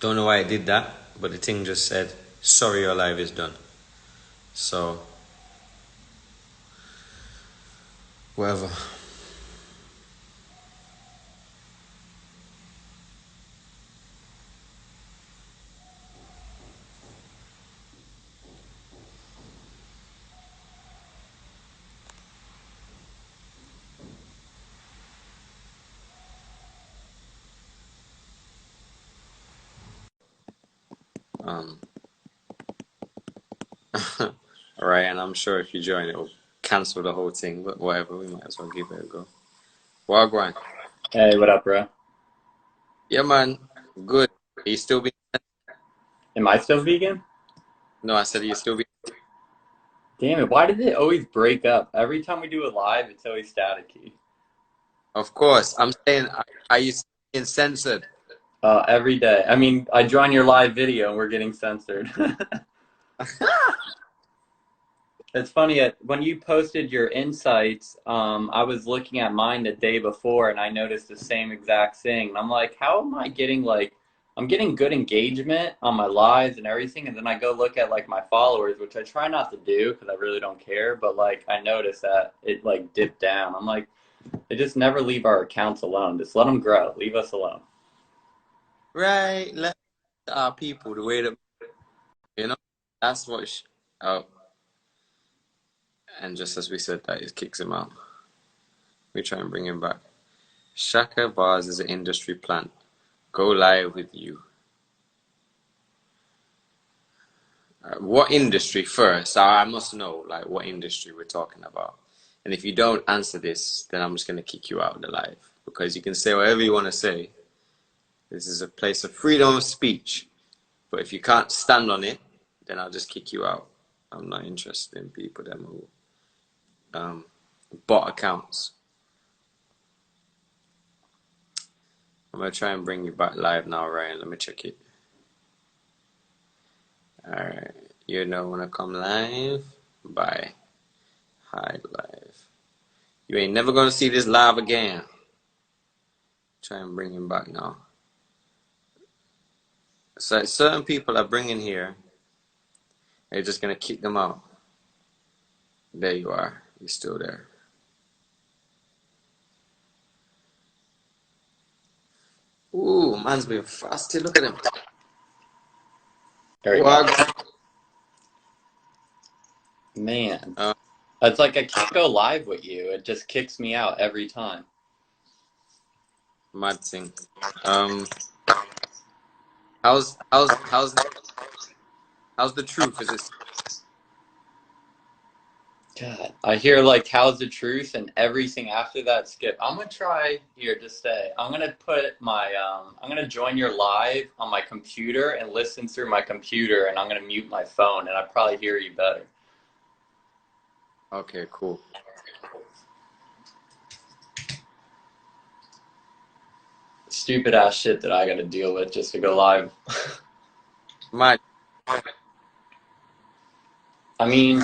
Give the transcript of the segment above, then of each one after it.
Don't know why I did that, but the thing just said, sorry, your live is done. So, whatever. Um, Alright, and I'm sure if you join, it will cancel the whole thing, but whatever, we might as well give it a go. Wagwan. Hey, what up, bro? Yeah, man. Good. Are you still being... Am I still vegan? No, I said you still being... Damn it, why did it always break up? Every time we do a live, it's always staticky. Of course. I'm saying, are you being censored? Every day. I mean, I join your live video and we're getting censored. It's funny, when you posted your insights, I was looking at mine the day before and I noticed the same exact thing. And I'm like, how am I getting I'm getting good engagement on my lives and everything. And then I go look at like my followers, which I try not to do because I really don't care. But like, I noticed that it like dipped down. I'm like, they just never leave our accounts alone. Just let them grow. Leave us alone. Right. Let our people the way that, you know, that's what... oh, and just as we said that, it kicks him out. We try and bring him back. Chakabars is an industry plant. Go live with you. What industry first? I must know, like, what industry we're talking about. And if you don't answer this, then I'm just going to kick you out of the live. Because you can say whatever you want to say. This is a place of freedom of speech. But if you can't stand on it, then I'll just kick you out. I'm not interested in people that move. Bot accounts. I'm going to try and bring you back live now, Ryan. Let me check it. Alright. You don't want to come live? Bye. Hide live. You ain't never going to see this live again. Try and bring him back now. So certain people are bringing here. They're just going to kick them out. There you are. You're still there. Ooh, man's been fasty. Look at him. There you go. Man. It's like I can't go live with you. It just kicks me out every time. Mad thing. How's the truth? Is it... God, I hear like how's the truth and everything after that skip. I'm gonna try here to stay. I'm gonna put my I'm gonna join your live on my computer and listen through my computer and I'm gonna mute my phone and I probably hear you better. Okay, cool. Stupid ass shit that I gotta deal with just to go live. My... I mean,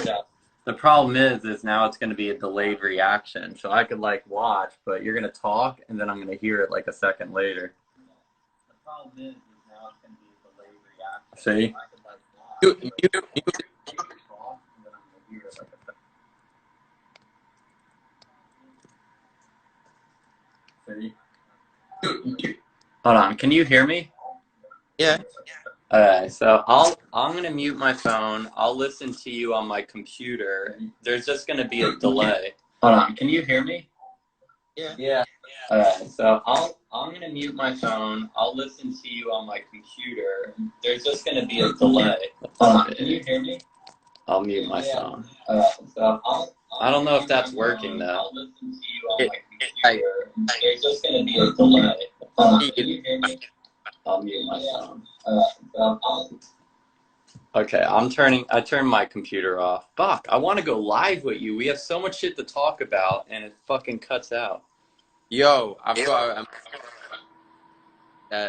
the problem is now it's going to be a delayed reaction. So I could like watch, but you're going to talk and then I'm going to hear it like a second later. The problem is now it's going to be a delayed reaction. See? I could like watch, but you're going to talk and then I'm going to hear it like a second. See? Hold on. Can you hear me? Yeah. Okay, so I'm gonna mute my phone. I'll listen to you on my computer. There's just gonna be a delay. Hold on, can you hear me? Yeah. Yeah. Okay, so I'm gonna mute my phone. I'll listen to you on my computer. There's just gonna be a delay. Hold on, can you hear me? I'll mute my phone. So I don't know if that's working though. I'll listen to you on my computer. There's just gonna be a delay. Hold on, can you hear me? I'll mute my phone. Okay, I turned my computer off. Fuck, I want to go live with you. We have so much shit to talk about, and it fucking cuts out. Yo, I've got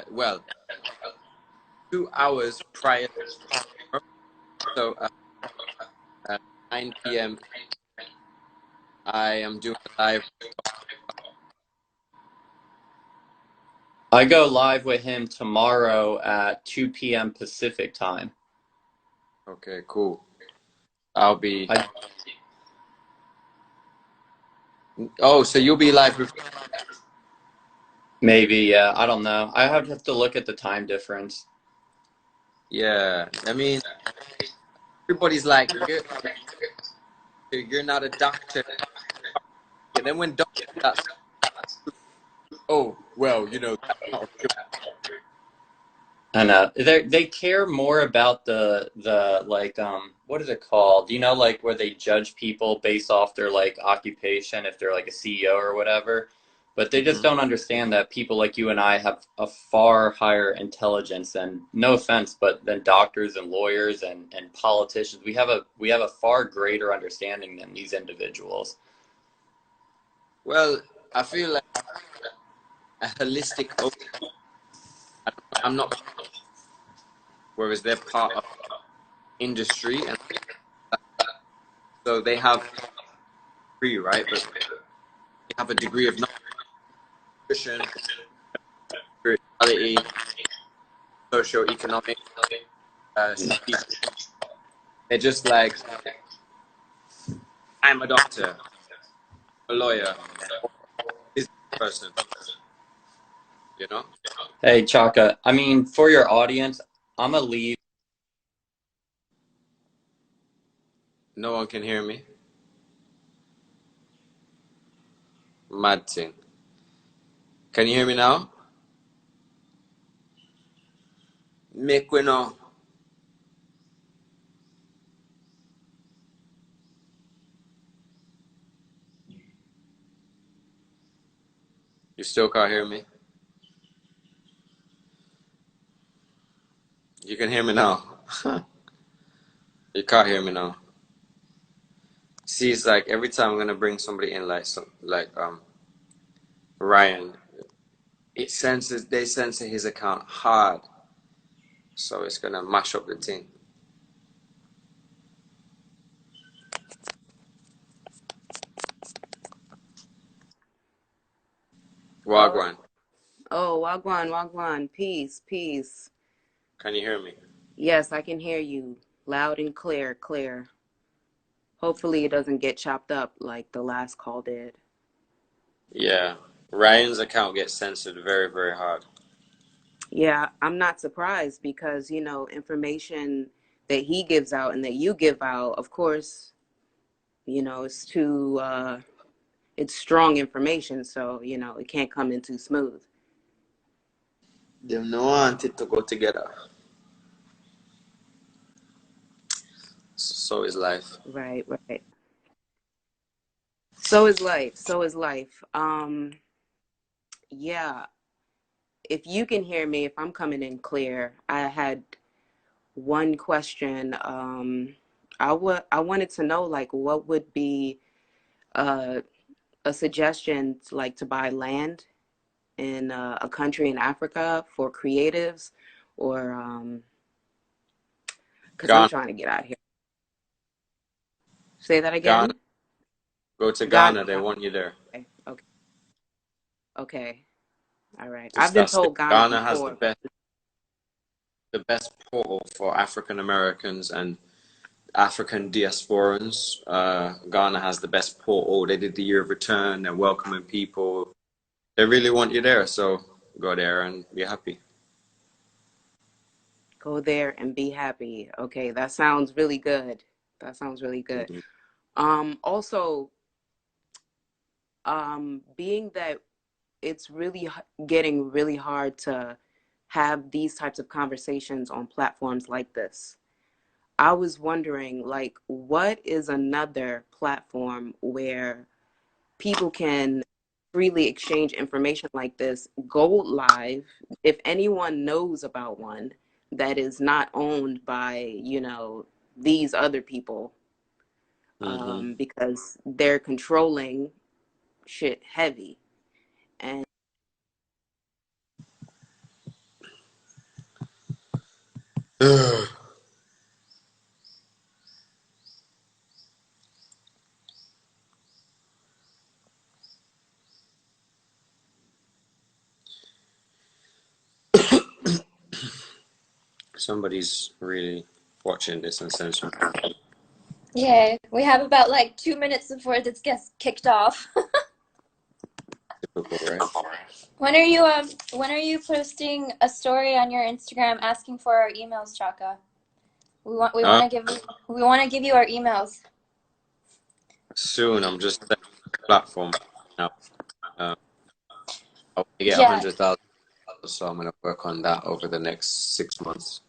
well, 2 hours prior. So 9 p.m. I am doing a live. I go live with him tomorrow at 2 p.m. Pacific time. Okay, cool. I'll be. I Oh, so you'll be live with. maybe, yeah, I don't know. I have to look at the time difference. Yeah, I mean, everybody's like, you're not a doctor. And then when doctor starts, oh, well, that's not real. I know they care more about the like what is it called? You know, like where they judge people based off their like occupation, if they're like a CEO or whatever. But they just Hmm. don't understand that people like you and I have a far higher intelligence than, no offense, but than doctors and lawyers and politicians. We have a far greater understanding than these individuals. Well, I feel like a holistic. I'm not. Whereas they're part of industry, and so they have degree, right? But they have a degree of nutrition, spirituality, socio-economic studies. They're just like, I'm a doctor, a lawyer, or a business person, you know? Hey, Chaka, I mean, for your audience, I'm gonna leave. No one can hear me. Mad thing. Can you hear me now? Make we know. You still can't hear me? You can hear me now. You can't hear me now. See, it's like every time I'm gonna bring somebody in, like Ryan, they censor his account hard, so it's gonna mash up the thing. Oh, Wagwan, Wagwan, Wagwan, peace, peace. can you hear me? Yes, I can hear you loud and clear, clear. Hopefully it doesn't get chopped up like the last call did. Yeah, Ryan's account gets censored very, very hard. Yeah, I'm not surprised because, information that he gives out and that you give out, of course, it's strong information, so, it can't come in too smooth. They no want it to go together. So is life. Right, right. So is life. So is life. Yeah, if you can hear me, if I'm coming in clear, I had one question. I wanted to know like what would be uh, a suggestion like to buy land in a country in Africa for creatives, or because I'm Ghana, trying to get out of here. Say that Ghana, again. go to Ghana. Ghana. They Ghana. want you there. Okay. Okay. Okay. All right. I've Just been that's it. told Ghana Ghana has before. the best portal for African Americans and African diasporans. Ghana has the best portal. They did the year of return. They're welcoming people. They really want you there, so go there and be happy. Go there and be happy. Okay, that sounds really good. That sounds really good. Mhm. Also, being that it's getting really hard to have these types of conversations on platforms like this. I was wondering, like, what is another platform where people can freely exchange information like this, go live, if anyone knows about one that is not owned by, these other people, Mhm. because they're controlling shit heavy. And Somebody's really watching this and censoring. Yay. We have about like 2 minutes before this gets kicked off. Typical, right? When are you posting a story on your Instagram asking for our emails, Chaka? We want to give you our emails. Soon. I'm just setting the platform now. I want to get Yeah. 100,000, so I'm gonna work on that over the next 6 months.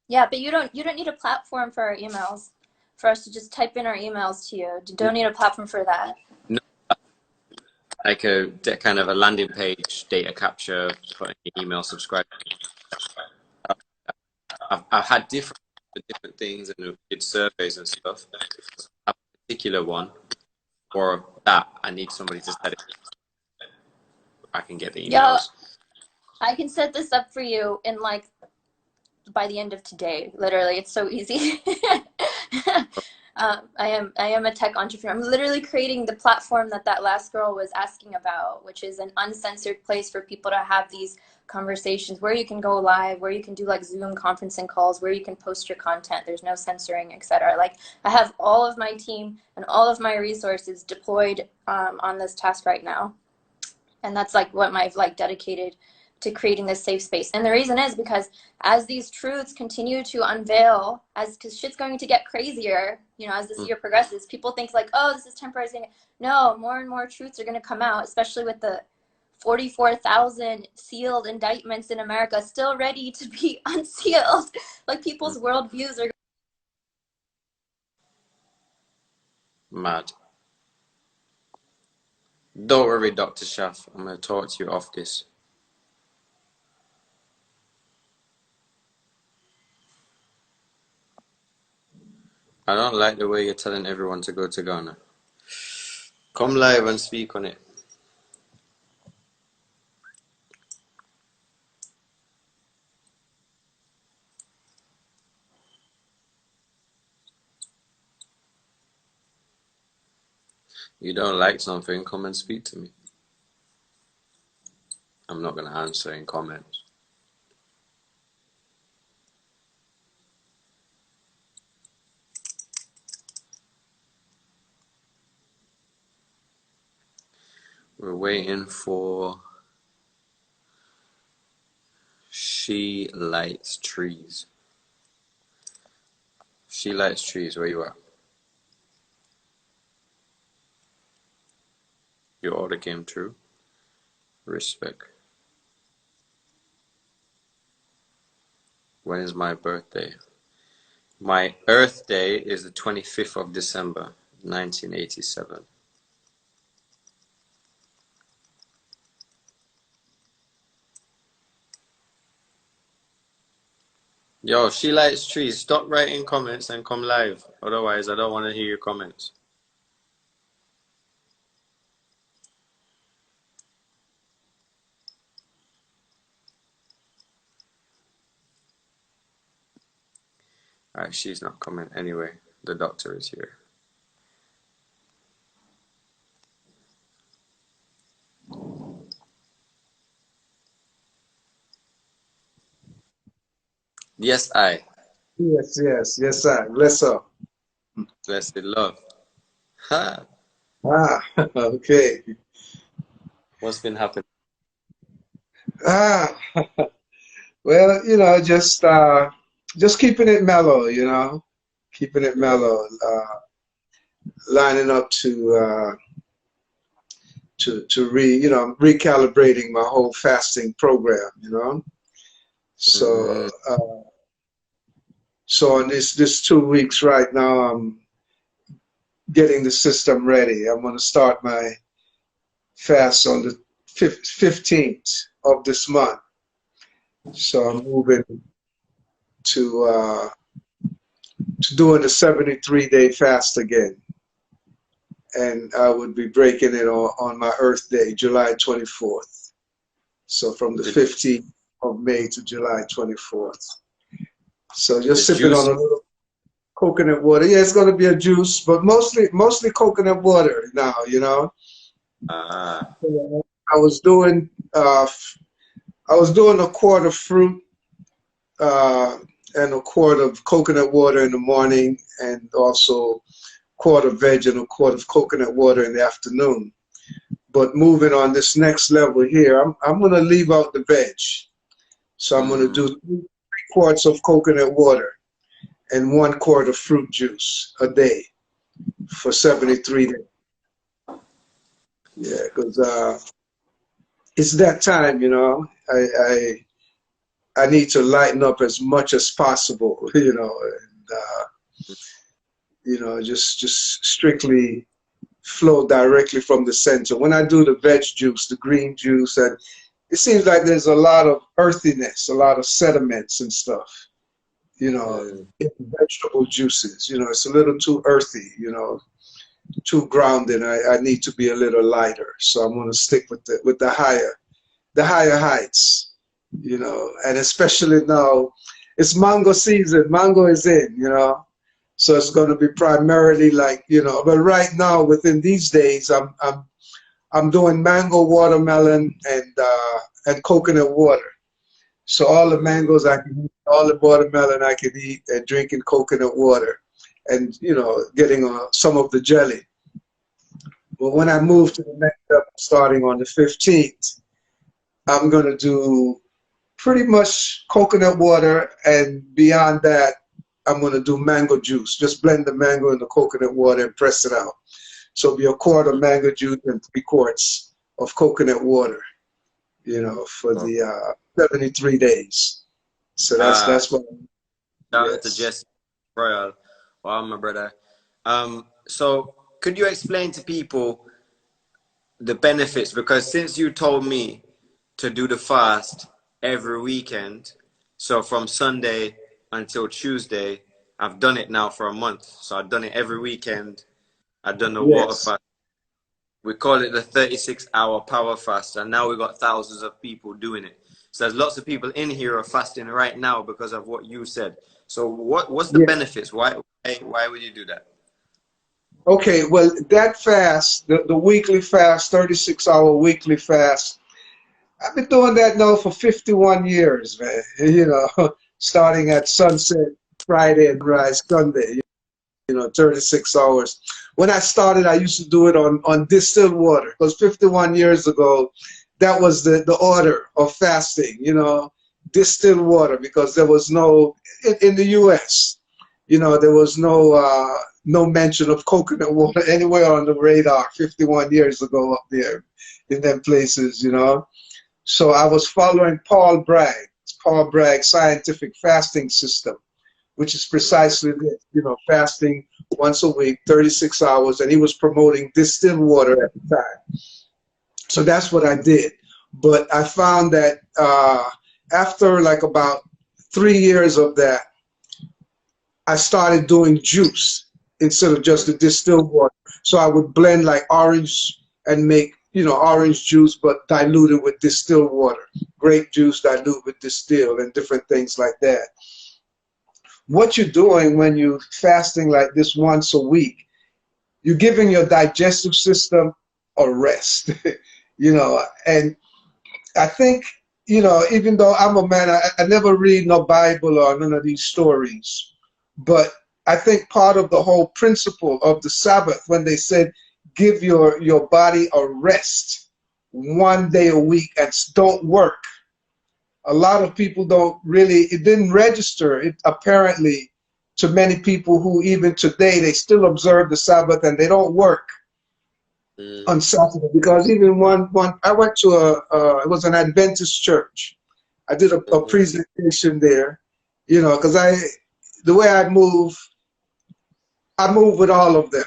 Yeah, but you don't need a platform for our emails. For us to just type in our emails to you. You don't need a platform for that. No, like a kind of a landing page, data capture, put in your email, subscribe. I've had different things and did surveys and stuff. A particular one, or that I need somebody to set it. I can get the emails. Yeah, I can set this up for you in like by the end of today. Literally, it's so easy. I am a tech entrepreneur. I'm literally creating the platform that last girl was asking about, which is an uncensored place for people to have these conversations where you can go live, where you can do like Zoom conferencing calls, where you can post your content. There's no censoring, etc. Like I have all of my team and all of my resources deployed on this task right now, and that's like what I've like dedicated to creating this safe space. And the reason is because as these truths continue to unveil, because shit's going to get crazier, you know, as this year progresses, people think like, oh, this is temporary. No, more and more truths are going to come out, especially with the 44,000 sealed indictments in America still ready to be unsealed. Like people's worldviews are Mad. Don't worry, Dr. Shaf. I'm going to talk to you off this. I don't like the way you're telling everyone to go to Ghana. Come live and speak on it. You don't like something, come and speak to me. I'm not going to answer in comments. We're waiting for She Lights Trees. She Lights Trees, where you at? Your order came true. Respect. When is my birthday? My Earth Day is the 25th of December, 1987. Yo, She Lights Trees, stop writing comments and come live. Otherwise, I don't want to hear your comments. Alright, she's not coming. Anyway, the doctor is here. Yes, I. Yes, sir. Bless up. Blessed love. Ha! Ah, okay. What's been happening? Ah, well, you know, just keeping it mellow, you know, keeping it mellow, lining up to recalibrating my whole fasting program, you know. So, so in this 2 weeks right now, I'm getting the system ready. I'm going to start my fast on the 15th of this month. So I'm moving to doing the 73-day fast again. And I would be breaking it on my Earth Day, July 24th. So from the 15th of May to July 24th. So just sipping on a little coconut water. Yeah, it's going to be a juice, but mostly coconut water now, you know. I was doing a quart of fruit and a quart of coconut water in the morning, and also quart of veg and a quart of coconut water in the afternoon. But moving on this next level here, I'm going to leave out the veg. So I'm going to do 3 quarts of coconut water and 1 quart of fruit juice a day for 73 days. Yeah, because it's that time, you know. I need to lighten up as much as possible, you know, and you know, just strictly flow directly from the center. When I do the veg juice, the green juice, and it seems like there's a lot of earthiness, a lot of sediments and stuff, you know, in vegetable juices. You know, it's a little too earthy, you know, too grounded. I need to be a little lighter, so I'm going to stick with the higher heights, you know, and especially now it's mango season. Mango is in, you know. So it's going to be primarily like, you know, but right now within these days, I'm doing mango, watermelon, and coconut water. So all the mangoes I can eat, all the watermelon I can eat, and drinking coconut water, and you know, getting some of the jelly. But when I move to the next step, starting on the 15th, I'm going to do pretty much coconut water, and beyond that, I'm going to do mango juice. Just blend the mango in the coconut water and press it out. So it'll be a quart of mango juice and 3 quarts of coconut water, you know, for the 73 days. So that's what. Shout out to Jesse Royal. Wow, my brother. So could you explain to people the benefits? Because since you told me to do the fast every weekend, so from Sunday until Tuesday, I've done it now for a month. So I've done it every weekend. I've done the water fast. We call it the 36-hour power fast, and now we've got thousands of people doing it. So there's lots of people in here are fasting right now because of what you said. So what's the benefits? Why would you do that? Okay, well, that fast, the weekly fast, 36-hour weekly fast, I've been doing that now for 51 years, man. You know, starting at sunset Friday and rise Sunday, you know, 36 hours. When I started, I used to do it on distilled water, because 51 years ago, that was the order of fasting, you know, distilled water, because there was no, in the U.S., you know, there was no mention of coconut water anywhere on the radar 51 years ago up there in them places, you know. So I was following Paul Bragg's scientific fasting system, which is precisely this, you know, fasting once a week, 36 hours, and he was promoting distilled water at the time. So that's what I did. But I found that after like about 3 years of that, I started doing juice instead of just the distilled water. So I would blend like orange and make, you know, orange juice, but diluted with distilled water. Grape juice dilute with distilled, and different things like that. What you're doing when you're fasting like this once a week, you're giving your digestive system a rest, you know. And I think, you know, even though I'm a man, I never read no Bible or none of these stories, but I think part of the whole principle of the Sabbath, when they said, give your body a rest 1 day a week and don't work. A lot of people don't really, it didn't register it apparently to many people who even today, they still observe the Sabbath and they don't work on Saturday. Because even one I went to it was an Adventist church. I did a presentation there, you know, because the way I move with all of them.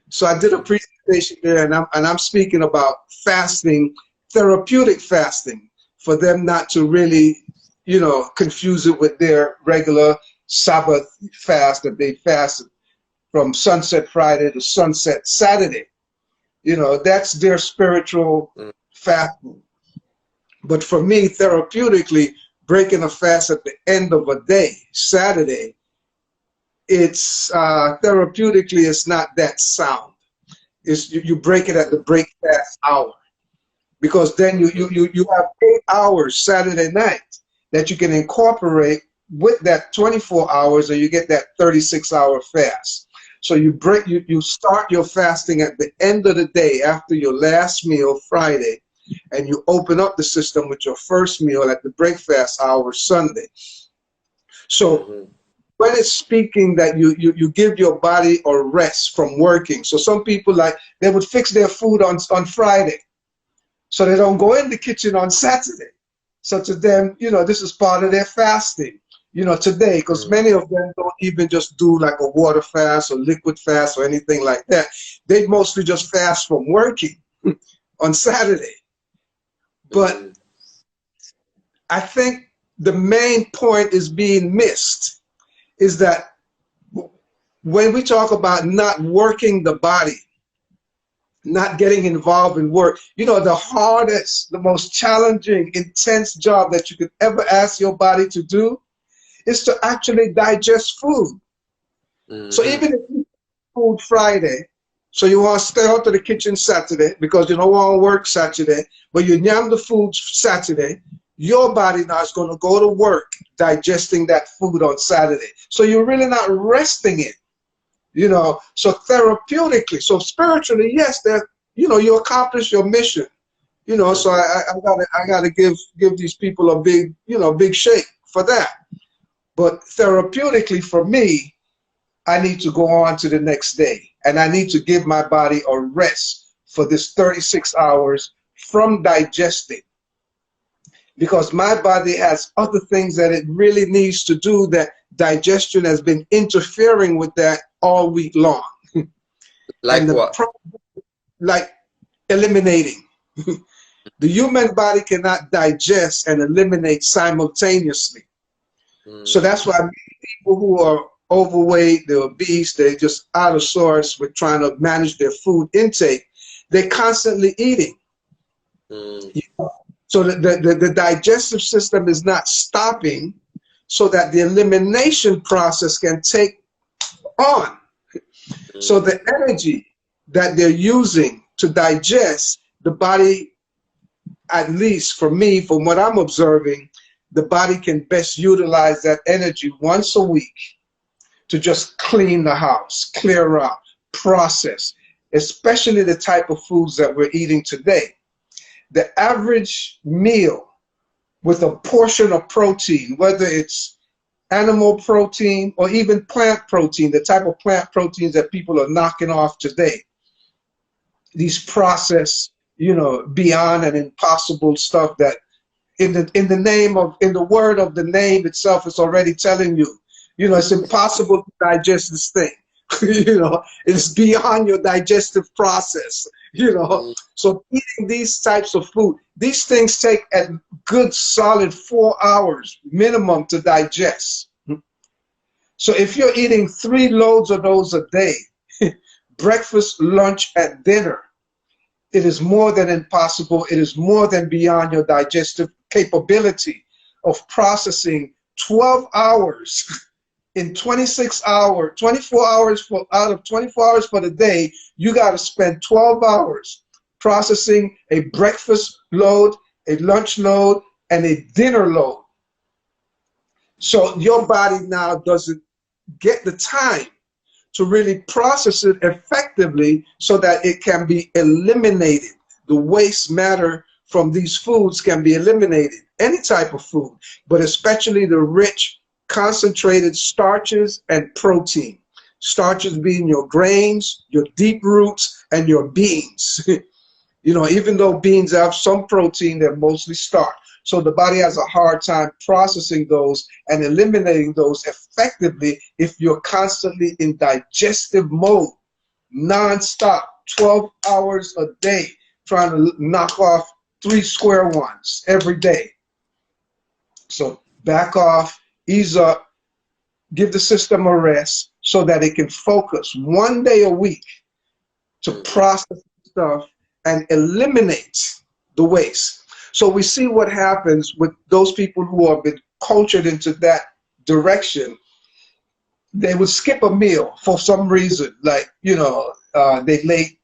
So I did a presentation there, and I'm speaking about fasting, therapeutic fasting, for them not to really, you know, confuse it with their regular Sabbath fast that they fasted from sunset Friday to sunset Saturday. You know, that's their spiritual fasting. But for me, therapeutically, breaking a fast at the end of a day, Saturday, it's therapeutically, it's not that sound. It's you break it at the break fast hour, because then you have 8 hours Saturday night that you can incorporate with that 24 hours, or you get that 36-hour fast. So you start your fasting at the end of the day after your last meal Friday, and you open up the system with your first meal at the breakfast hour Sunday. So when it's speaking that you give your body a rest from working. So some people, like, they would fix their food on Friday, so they don't go in the kitchen on Saturday. So to them, you know, this is part of their fasting, you know, today, because many of them don't even just do like a water fast or liquid fast or anything like that. They mostly just fast from working on Saturday. But I think the main point is being missed, is that when we talk about not working the body, not getting involved in work, you know, the hardest, the most challenging, intense job that you could ever ask your body to do is to actually digest food. So even if you eat food Friday, so you want to stay out to the kitchen Saturday because you don't want to work Saturday, but you yam the food Saturday, your body now is going to go to work digesting that food on Saturday. So you're really not resting it, you know. So therapeutically, so spiritually, yes, that, you know, you accomplish your mission, you know. So I gotta give these people a big, you know, big shake for that. But therapeutically, for me, I need to go on to the next day, and I need to give my body a rest for this 36 hours from digesting, because my body has other things that it really needs to do, that digestion has been interfering with that all week long. Like what? Like eliminating. The human body cannot digest and eliminate simultaneously. So that's why people who are overweight, they're obese, they're just out of sorts with trying to manage their food intake, they're constantly eating. You know? So the digestive system is not stopping, so that the elimination process can take on. So the energy that they're using to digest, the body, at least for me, from what I'm observing, the body can best utilize that energy once a week to just clean the house, clear out, process, especially the type of foods that we're eating today. The average meal with a portion of protein, whether it's animal protein or even plant protein, the type of plant proteins that people are knocking off today, these processed, you know, beyond and impossible stuff that in the word of the name itself is already telling you, you know, it's impossible to digest this thing. You know, it's beyond your digestive process, you know. So eating these types of food, these things take a good solid 4 hours minimum to digest. So if you're eating 3 loads of those a day, breakfast, lunch, and dinner, it is more than impossible. It is more than beyond your digestive capability of processing 12 hours in 26 hours, 24 hours out of 24 hours for the day. You got to spend 12 hours processing a breakfast load, a lunch load, and a dinner load. So your body now doesn't get the time to really process it effectively so that it can be eliminated. The waste matter from these foods can be eliminated. Any type of food, but especially the rich, concentrated starches and protein. Starches being your grains, your deep roots, and your beans. You know, even though beans have some protein, they're mostly starch. So the body has a hard time processing those and eliminating those effectively if you're constantly in digestive mode, non-stop, 12 hours a day, trying to knock off 3 square ones every day. So back off, ease up, give the system a rest so that it can focus 1 day a week to process stuff and eliminate the waste. So we see what happens with those people who have been cultured into that direction. They would skip a meal for some reason, like, you know, they late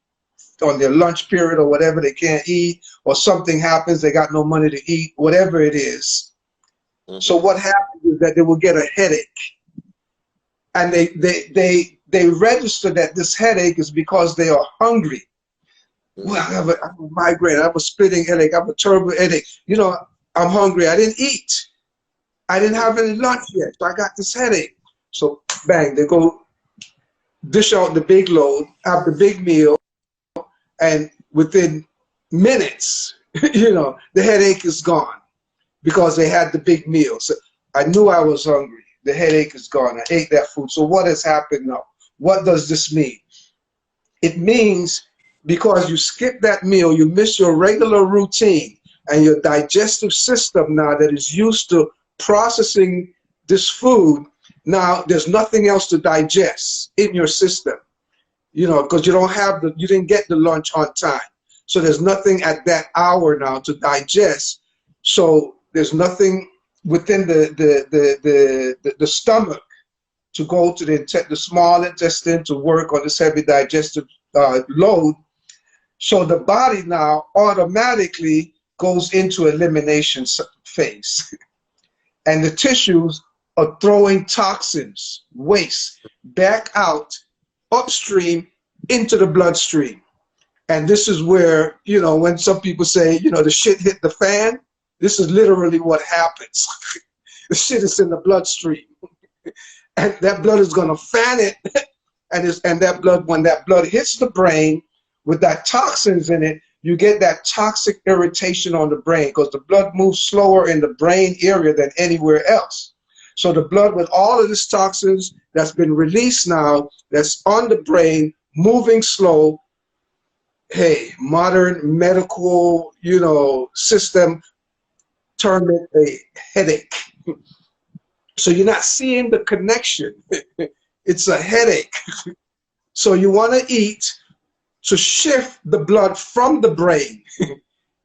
on their lunch period or whatever, they can't eat, or something happens, they got no money to eat, whatever it is. So what happens is that they will get a headache, and they register that this headache is because they are hungry. Well, I have a migraine, I have a splitting headache, I have a terrible headache. You know, I'm hungry. I didn't eat. I didn't have any lunch yet, so I got this headache. So bang, they go dish out the big load, have the big meal, and within minutes, you know, the headache is gone because they had the big meal. So I knew I was hungry. The headache is gone. I ate that food. So what has happened now? What does this mean? It means because you skip that meal, you miss your regular routine, and your digestive system now that is used to processing this food, now there's nothing else to digest in your system, you know, because you didn't get the lunch on time. So there's nothing at that hour now to digest. So there's nothing within the stomach to go to the small intestine to work on this heavy digestive load. So the body now automatically goes into elimination phase. And the tissues are throwing toxins, waste, back out upstream into the bloodstream. And this is where, you know, when some people say, you know, the shit hit the fan, this is literally what happens. The shit is in the bloodstream. And that blood is going to fan it. And that blood, when that blood hits the brain with that toxins in it, you get that toxic irritation on the brain because the blood moves slower in the brain area than anywhere else. So the blood with all of this toxins that's been released now, that's on the brain, moving slow, hey, modern medical, you know, system term it a headache. So you're not seeing the connection. It's a headache. So you want to eat to shift the blood from the brain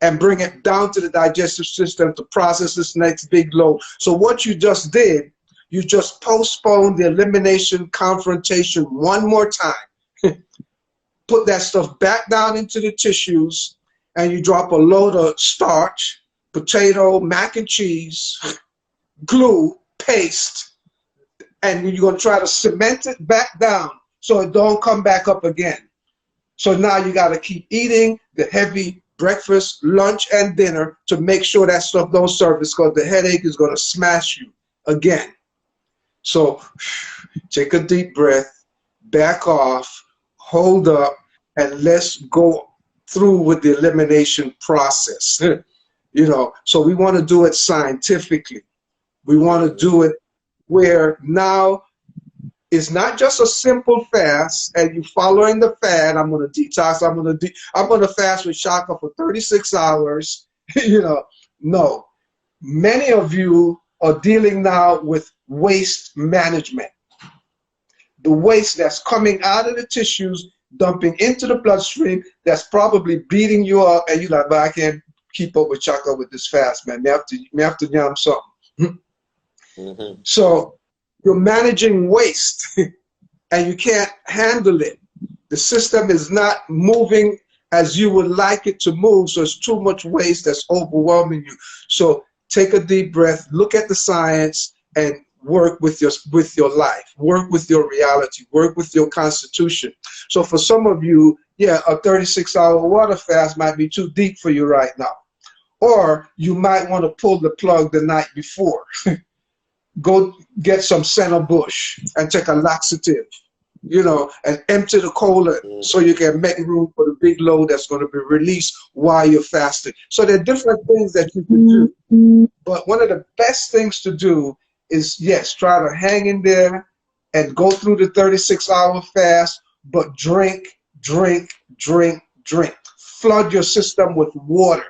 and bring it down to the digestive system to process this next big load. So what you just did, you just postponed the elimination confrontation one more time. Put that stuff back down into the tissues, and you drop a load of starch, potato, mac and cheese, glue, paste, and you're going to try to cement it back down so it don't come back up again. So now you got to keep eating the heavy breakfast, lunch, and dinner to make sure that stuff don't surface because the headache is going to smash you again. So take a deep breath, back off, hold up, and let's go through with the elimination process. You know, so we want to do it scientifically. We want to do it where now it's not just a simple fast and you following the fad. I'm going to detox. I'm going to fast with Shaka for 36 hours. You know, no. Many of you are dealing now with waste management. The waste that's coming out of the tissues, dumping into the bloodstream, that's probably beating you up, and you're like, but I can't keep up with Shaka with this fast, man. Me have to yam something. So you're managing waste and you can't handle it. The system is not moving as you would like it to move, so it's too much waste that's overwhelming you. So take a deep breath, look at the science, and work with your life, work with your reality, work with your constitution. So for some of you, yeah, a 36-hour water fast might be too deep for you right now. Or you might want to pull the plug the night before. Go get some center bush and take a laxative, you know, and empty the colon so you can make room for the big load that's going to be released while you're fasting. So there are different things that you can do. But one of the best things to do is, yes, try to hang in there and go through the 36-hour fast, but drink, drink, drink, drink. Flood your system with water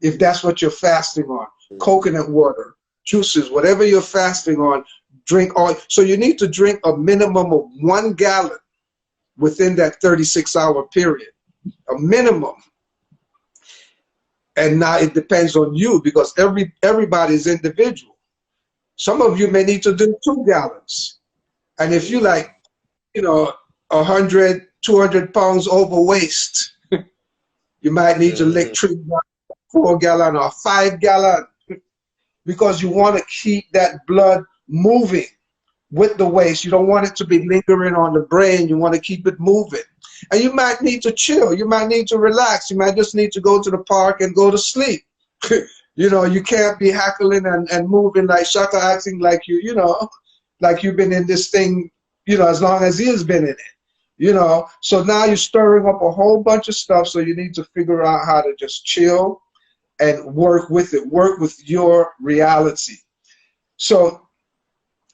if that's what you're fasting on. Coconut water, juices, whatever you're fasting on, drink all. So you need to drink a minimum of 1 gallon within that 36-hour period, a minimum. And now it depends on you because everybody is individual. Some of you may need to do 2 gallons. And if you like, you know, 100, 200 pounds overweight, you might need to lick 3, 4 gallon or 5 gallon. because you want to keep that blood moving with the waste. You don't want it to be lingering on the brain. You want to keep it moving. And you might need to chill. You might need to relax. You might just need to go to the park and go to sleep. You know, you can't be hackling and moving like Shaka, acting like you know, like you've been in this thing, you know, as long as he has been in it. You know, so now you're stirring up a whole bunch of stuff. So you need to figure out how to just chill and work with it, work with your reality. So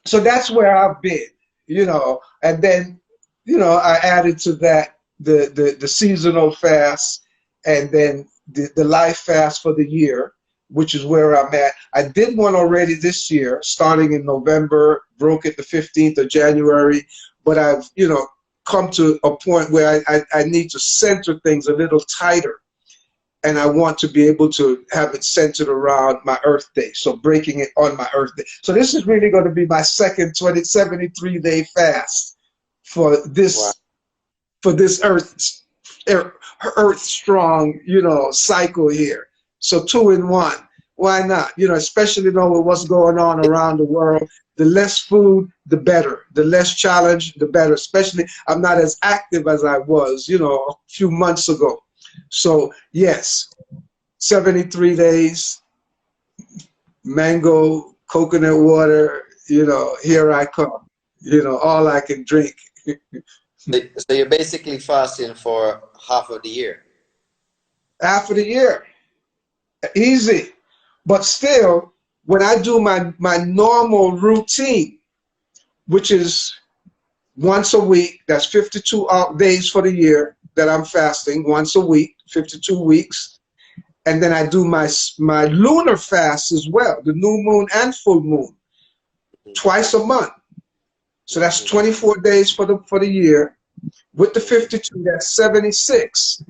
that's where I've been, you know, and then, you know, I added to that the seasonal fast, and then the life fast for the year, which is where I'm at. I did one already this year, starting in November, broke it the 15th of January, but I've, you know, come to a point where I need to center things a little tighter, and I want to be able to have it centered around my Earth Day, so breaking it on my Earth Day. So this is really going to be my second 73-day fast for this, wow, for this Earth strong, you know, cycle here. So 2 in 1. Why not? You know, especially knowing with what's going on around the world. The less food, the better. The less challenge, the better. Especially, I'm not as active as I was, you know, a few months ago. So yes, 73 days, mango, coconut water, you know, here I come. You know, all I can drink. So you're basically fasting for half of the year. Half of the year. Easy. But still, when I do my normal routine, which is once a week, that's 52 days for the year that I'm fasting, once a week, 52 weeks. And then I do my lunar fast as well, the new moon and full moon, twice a month. So that's 24 days for the year. With the 52, that's 76.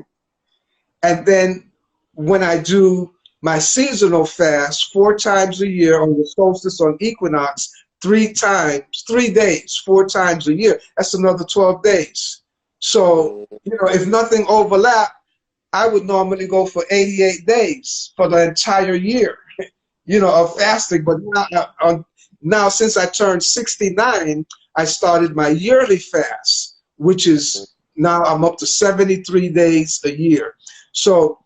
And then when I do my seasonal fast 4 times a year on the solstice, on equinox, 3 days, 4 times a year, that's another 12 days. So, you know, if nothing overlap, I would normally go for 88 days for the entire year, you know, of fasting. But now since I turned 69, I started my yearly fast, which is now I'm up to 73 days a year. So,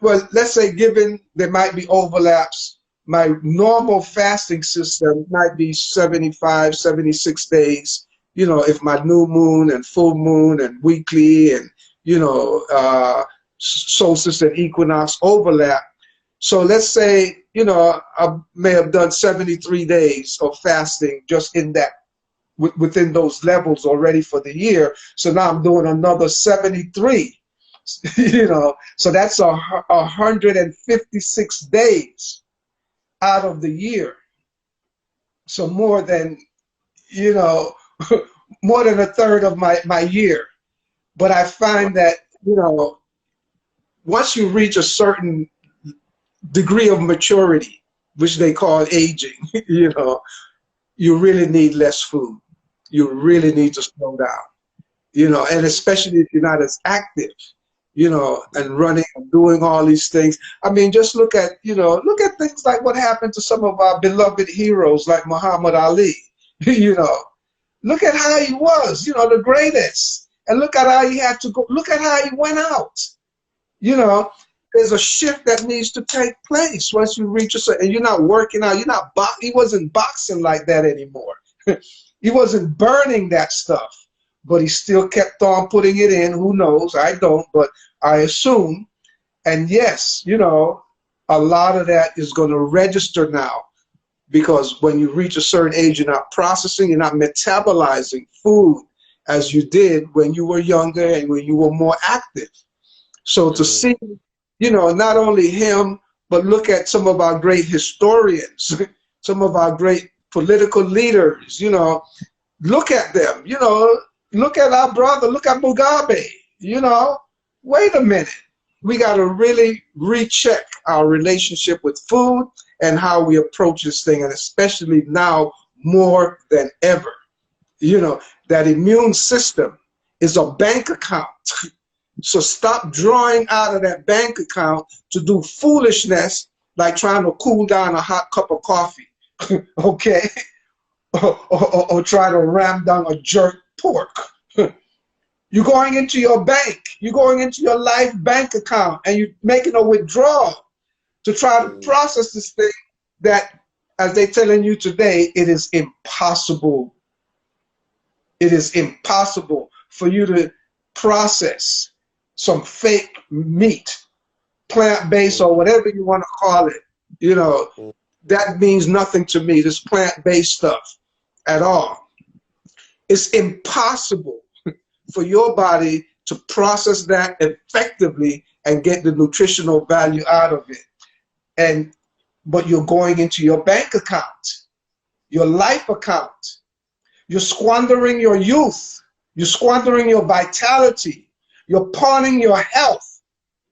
well, let's say given there might be overlaps, my normal fasting system might be 75, 76 days, you know, if my new moon and full moon and weekly and, you know, solstice and equinox overlap. So let's say, you know, I may have done 73 days of fasting just in that, within those levels already for the year. So now I'm doing another 73. You know, so that's 156 days out of the year. So more than, you know, more than a third of my year. But I find that, you know, once you reach a certain degree of maturity, which they call aging, you know, you really need less food. You really need to slow down, you know, and especially if you're not as active, you know, and running and doing all these things. I mean, just look at, you know, look at things like what happened to some of our beloved heroes like Muhammad Ali, you know. Look at how he was, you know, the greatest. And look at how he had to go, look at how he went out. You know, there's a shift that needs to take place once you reach a certain, and you're not working out, you're not, he wasn't boxing like that anymore. He wasn't burning that stuff, but he still kept on putting it in. Who knows? I don't, but I assume. And yes, you know, a lot of that is going to register now, because when you reach a certain age, you're not processing, you're not metabolizing food as you did when you were younger and when you were more active. So to see, you know, not only him, but look at some of our great historians, some of our great political leaders, you know, look at them, you know, look at our brother, look at Mugabe, you know, wait a minute. We got to really recheck our relationship with food and how we approach this thing, and especially now more than ever. You know, that immune system is a bank account. So stop drawing out of that bank account to do foolishness like trying to cool down a hot cup of coffee, okay? Or try to ram down a jerk pork. You're going into your bank. You're going into your life bank account and you're making a withdrawal to try to process this thing that, as they're telling you today, it is impossible. It is impossible for you to process some fake meat, plant-based or whatever you want to call it. You know, that means nothing to me, this plant-based stuff at all. It's impossible for your body to process that effectively and get the nutritional value out of it. But you're going into your bank account, your life account. You're squandering your youth. You're squandering your vitality. You're pawning your health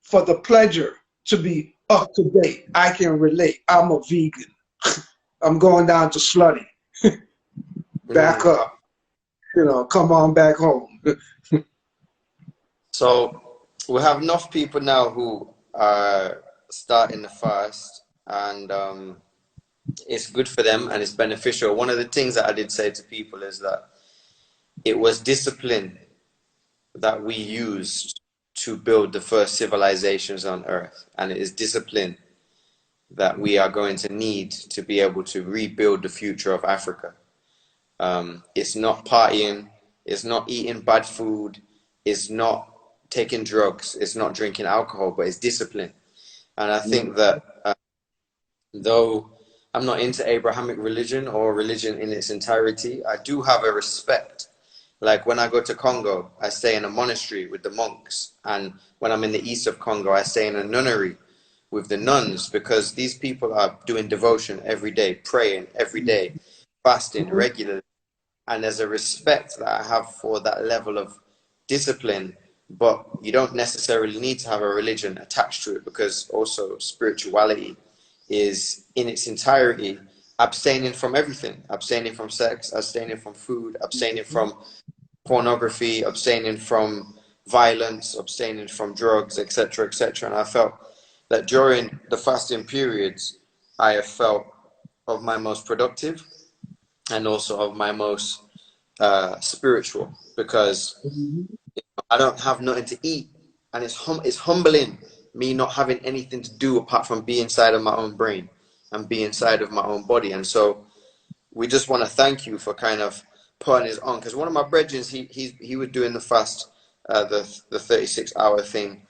for the pleasure to be up to date. I can relate. I'm a vegan. I'm going down to slutty. Back up. You know, come on back home. So we have enough people now who are starting the fast, and it's good for them and it's beneficial. One of the things that I did say to people is that it was discipline that we used to build the first civilizations on Earth, and it is discipline that we are going to need to be able to rebuild the future of Africa. It's not partying, it's not eating bad food, it's not taking drugs, it's not drinking alcohol, but it's discipline. And I think that though I'm not into Abrahamic religion or religion in its entirety, I do have a respect. Like when I go to Congo, I stay in a monastery with the monks. And when I'm in the east of Congo, I stay in a nunnery with the nuns, because these people are doing devotion every day, praying every day, fasting regularly. And there's a respect that I have for that level of discipline, but you don't necessarily need to have a religion attached to it, because also spirituality is in its entirety abstaining from everything, abstaining from sex, abstaining from food, abstaining from pornography, abstaining from violence, abstaining from drugs, etc., etc. And I felt that during the fasting periods, I have felt of my most productive and also of my most spiritual, because I don't have nothing to eat, and it's humbling me not having anything to do apart from be inside of my own brain and be inside of my own body. And so we just want to thank you for kind of putting this on, because one of my brethren, he was doing the fast, the 36-hour thing,